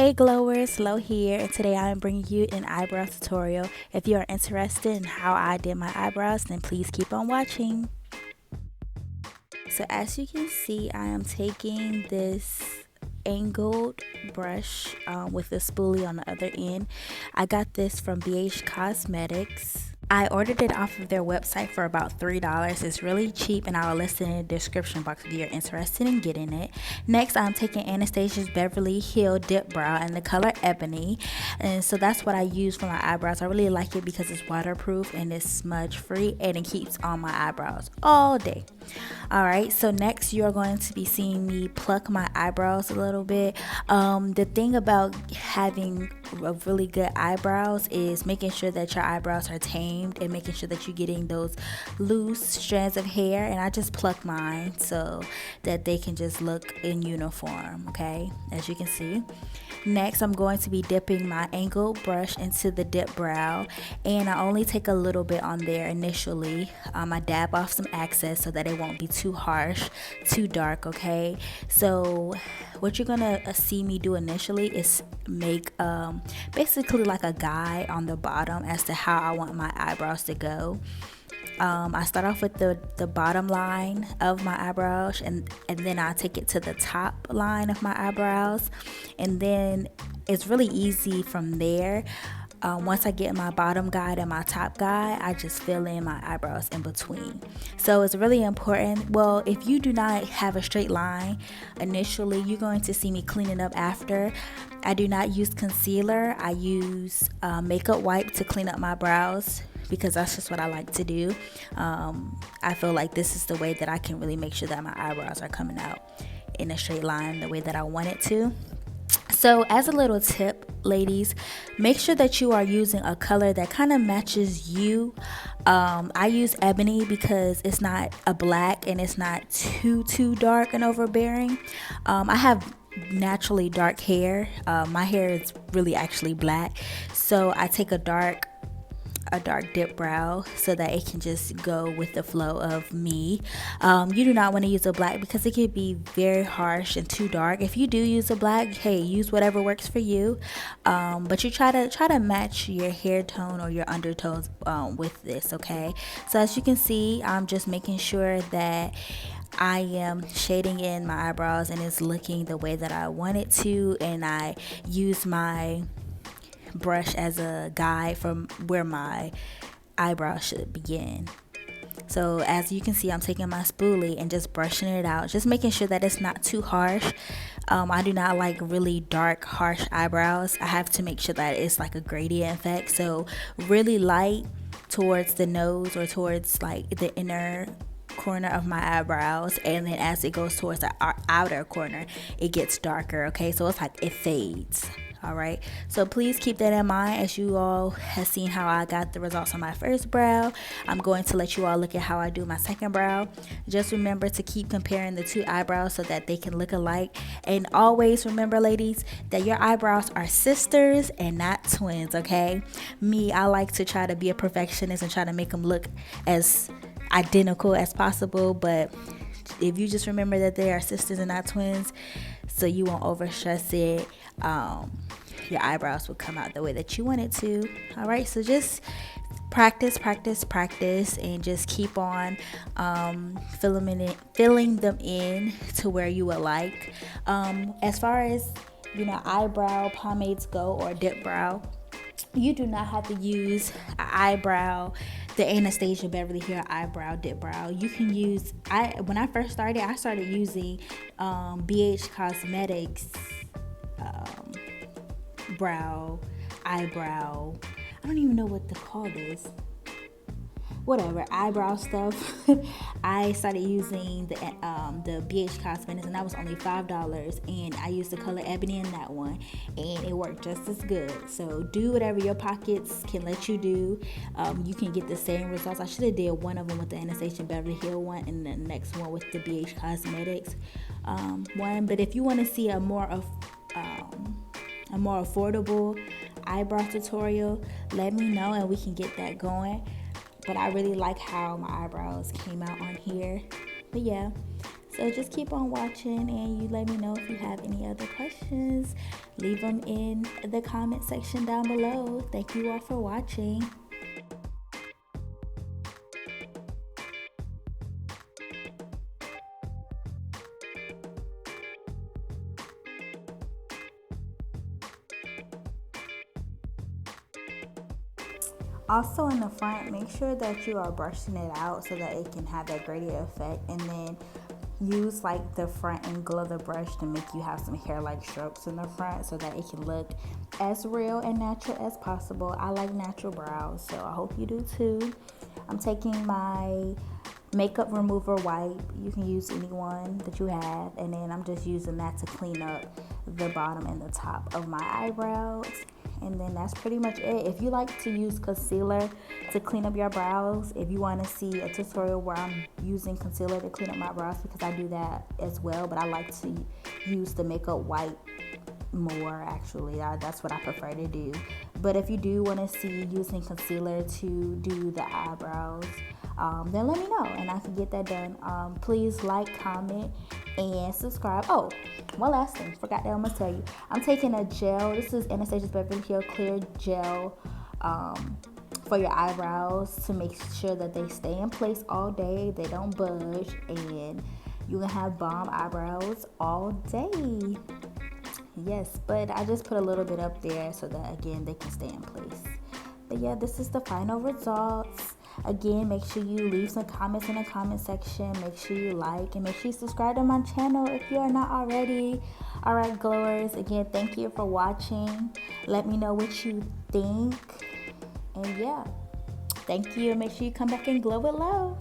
Hey glowers, Lo here, and today I am bringing you an eyebrow tutorial. If you are interested in how I did my eyebrows, then please keep on watching. So as you can see, I am taking this angled brush with a spoolie on the other end. I got this from Cosmetics. I ordered it off of their website for about $3. It's really cheap, and I will list it in the description box if you're interested in getting it. Next, I'm taking Anastasia's Beverly Hill Dipbrow in the color Ebony, and so that's what I use for my eyebrows. I really like it because it's waterproof and it's smudge free, and it keeps on my eyebrows all day. Alright, so next you're going to be seeing me pluck my eyebrows a little bit. The thing about having a really good eyebrows is making sure that your eyebrows are tamed and making sure that you're getting those loose strands of hair, and I just pluck mine so that they can just look in uniform, okay, as you can see. Next, I'm going to be dipping my angled brush into the Dipbrow, and I only take a little bit on there initially. I dab off some excess so that it won't be too harsh, too dark, okay? So what you're gonna see me do initially is make basically like a guide on the bottom as to how I want my eyebrows to go. I start off with the bottom line of my eyebrows, and then I take it to the top line of my eyebrows, and then it's really easy from there. Once I get my bottom guide and my top guide, I just fill in my eyebrows in between. So it's really important. Well, if you do not have a straight line initially, you're going to see me clean it up after. I do not use concealer. I use makeup wipe to clean up my brows, because that's just what I like to do. I feel like this is the way that I can really make sure that my eyebrows are coming out in a straight line the way that I want it to. So as a little tip, ladies, make sure that you are using a color that kind of matches you. I use Ebony because it's not a black and it's not too dark and overbearing. I have naturally dark hair. My hair is really actually black, so I take a dark dip brow so that it can just go with the flow of me. You do not want to use a black because it could be very harsh and too dark. If you do use a black, hey, use whatever works for you, but you try to match your hair tone or your undertones with this, okay? So as you can see, I'm just making sure that I am shading in my eyebrows and it's looking the way that I want it to, and I use my brush as a guide from where my eyebrow should begin. So as you can see, I'm taking my spoolie and just brushing it out, just making sure that it's not too harsh. I do not like really dark, harsh eyebrows. I have to make sure that it's like a gradient effect, so really light towards the nose or towards like the inner corner of my eyebrows, and then as it goes towards the outer corner, it gets darker, okay? So it's like it fades. All right, so please keep that in mind. As you all have seen how I got the results on my first brow, I'm going to let you all look at how I do my second brow. Just remember to keep comparing the two eyebrows so that they can look alike, and always remember, ladies, that your eyebrows are sisters and not twins, okay? Me, I like to try to be a perfectionist and try to make them look as identical as possible, but if you just remember that they are sisters and not twins, so you won't overstress it, your eyebrows will come out the way that you want it to. All right, so just practice, and just keep on filling them in to where you would like. As far as eyebrow pomades go or dip brow, you do not have to use an eyebrow, the Anastasia Beverly Hill eyebrow dip brow. You can use, when I first started, I started using Cosmetics eyebrow. I don't even know what to call this. Whatever, eyebrow stuff. I started using the BH Cosmetics, and that was only $5, and I used the color Ebony in that one, and it worked just as good. So do whatever your pockets can let you do. You can get the same results. I should have did one of them with the Anastasia Beverly Hill one, and the next one with the BH Cosmetics one. But if you want to see a more affordable eyebrow tutorial, let me know and we can get that going. But I really like how my eyebrows came out on here. But yeah, so just keep on watching and you let me know if you have any other questions. leave them in the comment section down below. Thank you all for watching. Also in the front, make sure that you are brushing it out so that it can have that gradient effect, and then use like the front angle of the brush to make you have some hair-like strokes in the front so that it can look as real and natural as possible. I like natural brows, so I hope you do too. I'm taking my makeup remover wipe. You can use any one that you have, and then I'm just using that to clean up the bottom and the top of my eyebrows. And then that's pretty much it. If you like to use concealer to clean up your brows, if you want to see a tutorial where I'm using concealer to clean up my brows, because I do that as well, but I like to use the makeup wipe more. Actually, that's what I prefer to do. But if you do want to see using concealer to do the eyebrows, then let me know and I can get that done. Please like, comment, and subscribe. Oh, one last thing, forgot that I'm gonna tell you. I'm taking a gel. This is Anastasia's Beverly Clear Gel for your eyebrows to make sure that they stay in place all day, they don't budge, and you can have bomb eyebrows all day. Yes, but I just put a little bit up there so that again they can stay in place. But yeah, this is the final results. Again, make sure you leave some comments in the comment section. Make sure you like and make sure you subscribe to my channel if you are not already. Alright, glowers, again, thank you for watching. Let me know what you think. And yeah, thank you. Make sure you come back and glow with love.